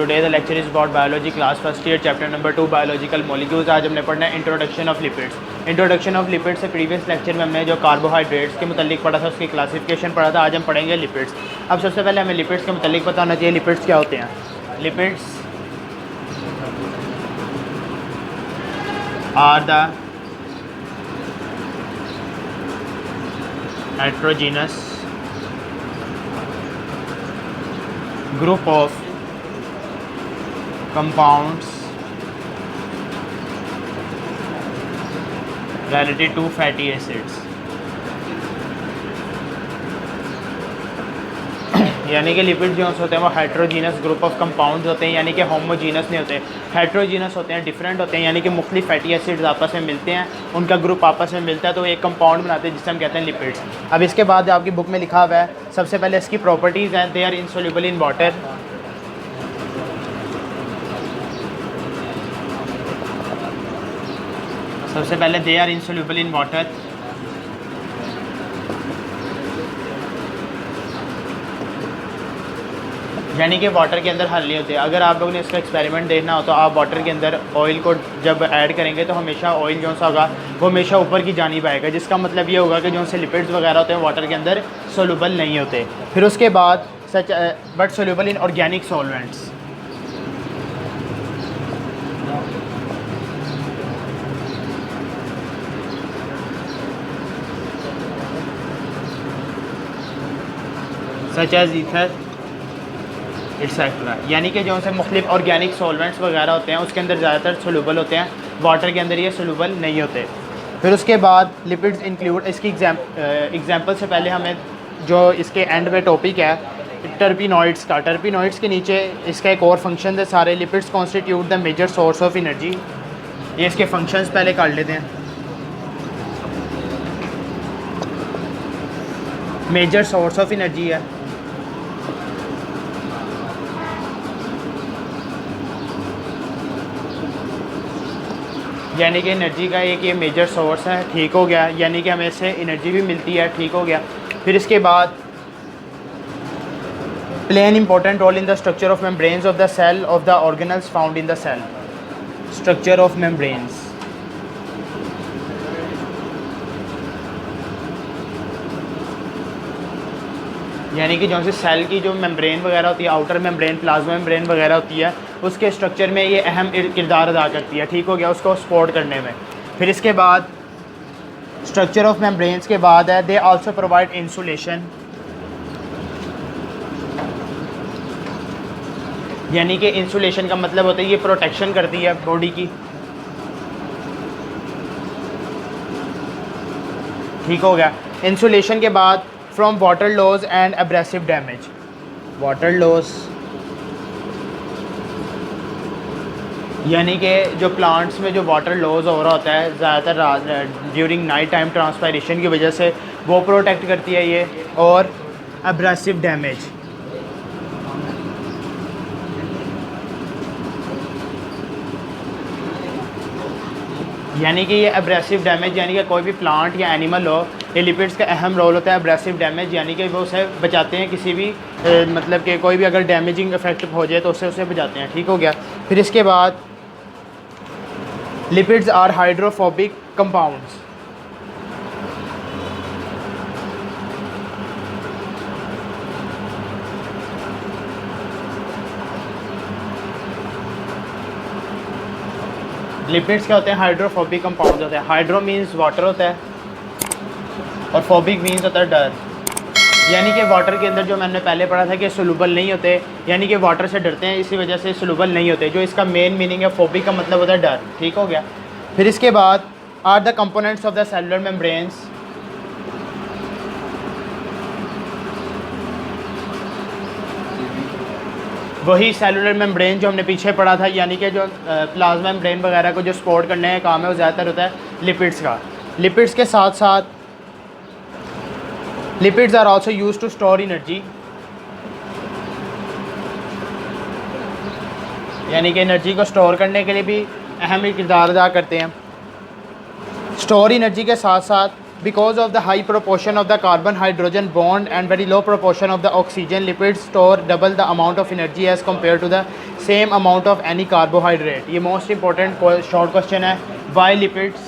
Today the lecture is about biology class first year chapter number 2 biological molecules. आज हमने पढ़ना है introduction of lipids. Introduction of lipids से previous lecture में हमने जो कार्बोहाइड्रेट्स के मुतालिक पढ़ा था उसकी क्लासिफिकेशन पढ़ा था। आज हम पढ़ेंगे लिपिड्स। अब सबसे पहले हमें लिपिड्स के मुतालिक पता होना चाहिए लिपिड्स क्या होते हैं। Lipids are the heterogeneous group of compounds related to fatty acids। यानी कि लिपिड जो होते हैं वो हेट्रोजीनस ग्रुप ऑफ कंपाउंड्स होते हैं, यानी कि होमोजीनस नहीं होते, हेट्रोजीनस होते हैं, डिफरेंट होते हैं, यानी कि मुख्तलिफ फैटी एसिड्स आपस में मिलते हैं, उनका ग्रुप आपस में मिलता है तो एक कंपाउंड बनाते हैं जिसे हम कहते हैं लिपिड्स। अब इसके बाद आपकी बुक में लिखा हुआ है, सबसे पहले इसकी प्रॉपर्टीज़ हैं। They are insoluble in water, सबसे पहले they are insoluble in water, यानी कि वाटर के अंदर हल नहीं होते। अगर आप लोगों ने इसका एक्सपेरिमेंट देखना हो तो आप वाटर के अंदर ऑयल को जब ऐड करेंगे तो हमेशा ऑयल जो सा होगा वो हमेशा ऊपर की जानिब आएगा, जिसका मतलब ये होगा कि जो से लिपिड्स वगैरह होते हैं वाटर के अंदर सोल्यूबल नहीं होते। फिर उसके बाद such but soluble in organic solvents, such as ether etcetera, यानी कि जो से मुख्तलिफ ऑर्गेनिक सॉल्वेंट्स वगैरह होते हैं उसके अंदर ज़्यादातर सोल्यूबल होते हैं, वाटर के अंदर ये सोल्यूबल नहीं होते। फिर उसके बाद लिपिड्स इंक्लूड, इसकी एग्जांपल से पहले हमें जो इसके एंड में टॉपिक है टर्पिनॉइड्स का, टर्पिनॉइड्स के नीचे इसका एक और फंक्शन है सारे। Lipids constitute the major source of energy, ये इसके फंक्शंस पहले कर लेते हैं। मेजर सोर्स ऑफ एनर्जी है, यानी कि एनर्जी का एक ये मेजर सोर्स है, ठीक हो गया, यानी कि हमें इससे एनर्जी भी मिलती है, ठीक हो गया। फिर इसके बाद play an important role in the structure of membranes of the cell of the organelles found in the cell. Structure of membranes, यानी कि जो से सेल की जो मेम्ब्रेन वगैरह होती है, आउटर मेम्ब्रेन, प्लाज्मा मेम्ब्रेन वगैरह होती है, उसके स्ट्रक्चर में ये अहम किरदार अदा करती है, ठीक हो गया, उसको सपोर्ट करने में। फिर इसके बाद स्ट्रक्चर ऑफ मेम्ब्रेन्स के बाद है दे आल्सो प्रोवाइड इंसुलेशन, यानी कि इंसुलेशन का मतलब होता है ये प्रोटेक्शन करती है बॉडी की, ठीक हो गया। इंसुलेशन के बाद from water loss and abrasive damage, water loss यानी कि जो प्लांट्स में जो वाटर लॉस हो रहा होता है ज़्यादातर ड्यूरिंग नाइट टाइम ट्रांसपायरेशन की वजह से, वो प्रोटेक्ट करती है ये। और एब्रेसिव डैमेज, यानी कि ये एब्रेसिव डैमेज, यानी कि कोई भी प्लांट या एनिमल हो, ये लिपिड्स का अहम रोल होता है। एब्रेसिव डैमेज यानी कि वो उसे बचाते हैं किसी भी मतलब कि कोई भी अगर डैमेजिंग इफेक्ट हो जाए तो उसे बचाते हैं, ठीक हो गया। फिर इसके बाद lipids are hydrophobic compounds, lipids क्या होते हैं, हाइड्रोफोबिक कंपाउंड्स होते हैं। हाइड्रो मीन्स वाटर होता है और फोबिक मीन्स होता है डर, यानी कि वाटर के अंदर जो मैंने पहले पढ़ा था कि सोल्यूबल नहीं होते, यानी कि वाटर से डरते हैं, इसी वजह से सोल्यूबल नहीं होते। जो इसका मेन मीनिंग है फोबिक का मतलब होता है डर, ठीक हो गया। फिर इसके बाद are the components of the cellular membranes, वही सेलुलर मेम्ब्रेन जो हमने पीछे पढ़ा था, यानी कि जो प्लाज्मा मेम्ब्रेन वगैरह को जो सपोर्ट करने का काम है वो ज़्यादातर होता है लिपिड्स का। लिपिड्स के साथ साथ lipids are also used to store energy, यानी कि एनर्जी को स्टोर करने के लिए भी अहम किरदार अदा करते हैं। स्टोर एनर्जी के साथ साथ Because of the high proportion of the carbon hydrogen bond and very low proportion of the oxygen, lipids store double the amount of energy as compared to the same amount of any carbohydrate. ये most important short question है. Why lipids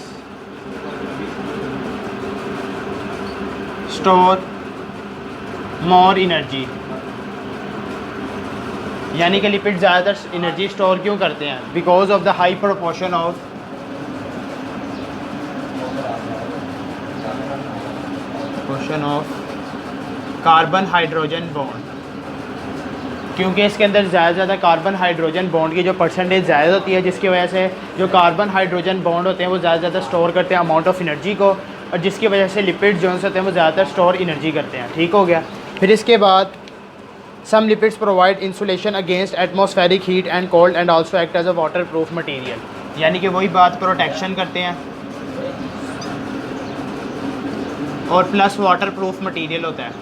store more energy? यानी कि lipid ज़्यादातर energy store क्यों करते हैं? Because of the high proportion of carbon hydrogen bond, क्योंकि इसके अंदर ज़्यादा कार्बन हाइड्रोजन बॉन्ड की जो परसेंटेज ज़्यादा होती है, जिसकी वजह से जो कार्बन हाइड्रोजन बॉन्ड होते हैं वो ज़्यादा स्टोर करते हैं अमाउंट ऑफ एनर्जी को, और जिसकी वजह से लिपिड जो होते हैं वो ज़्यादातर स्टोर एनर्जी करते हैं. ठीक हो गया. फिर इसके बाद some lipids provide insulation against atmospheric heat and cold and also act as a waterproof material. यानी कि वही बात, प्रोटेक्शन करते हैं और प्लस वाटरप्रूफ मटेरियल होता है.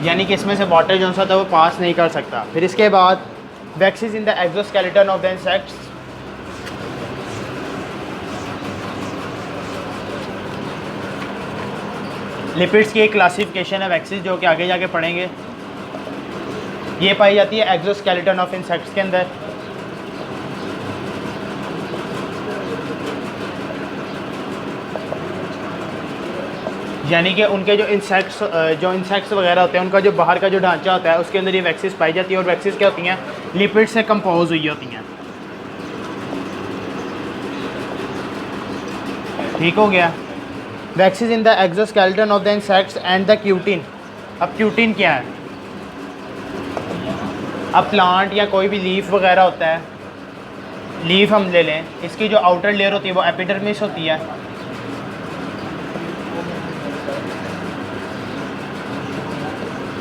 यानी कि इसमें से वाटर जो होता है वो पास नहीं कर सकता. फिर इसके बाद waxes in the exoskeleton of the insects. Lipids की एक क्लासिफिकेशन है वैक्सीज, जो कि आगे जाके पढ़ेंगे. ये पाई जाती है एक्सोस्केलेटन ऑफ इंसेक्ट्स के अंदर. यानी कि उनके जो इंसेक्ट्स वगैरह होते हैं, उनका जो बाहर का जो ढांचा होता है उसके अंदर ये वैक्सीज पाई जाती है. और वैक्सीज क्या होती हैं? लिपिड से कंपोज हुई होती हैं. ठीक हो गया. Waxes in the exoskeleton of the insects and the cutin. अब क्यूटिन क्या है? अब प्लांट या कोई भी लीफ वगैरह होता है, लीफ हम ले लें, इसकी जो आउटर लेयर होती है वो एपिडर्मिस होती है.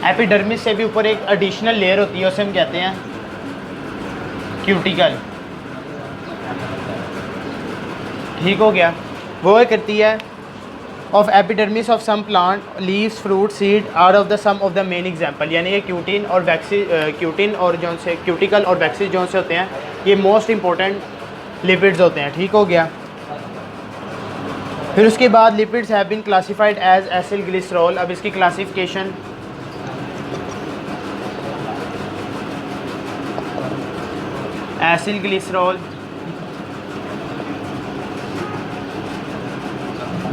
एपिडर्मिस से भी ऊपर एक एडिशनल लेयर होती है, उसे हम कहते हैं क्यूटिकल. ठीक हो गया. वो करती है of epidermis of some plant, leaves, fruit, seed are of the some of the main example. यानी कि क्यूटिन और जो से क्यूटिकल और वैक्सीज जो से होते हैं ये मोस्ट इंपॉर्टेंट लिपिड्स होते हैं. ठीक हो गया. फिर उसके बाद lipids have been classified as acyl glycerol. अब इसकी classification acyl glycerol,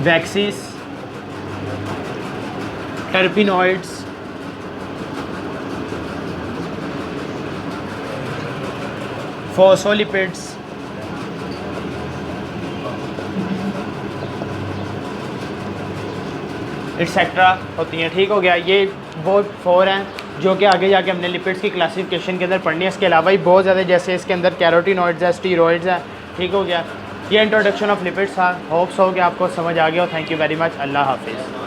waxes, terpenoids, phospholipids, etcetera होती हैं. ठीक हो गया. ये वो 4 हैं जो कि आगे जाके हमने लिपिड्स की क्लासिफिकेशन के अंदर पढ़नी है. इसके अलावा ही बहुत ज़्यादा, जैसे इसके अंदर कैरोटिनॉइड्स है, स्टीरॉइड्स हैं. ठीक हो गया. ये इंट्रोडक्शन ऑफ लिपिड्स था. होप्स हो कि आपको समझ आ गया हो. Thank you very much. अल्लाह हाफिज़.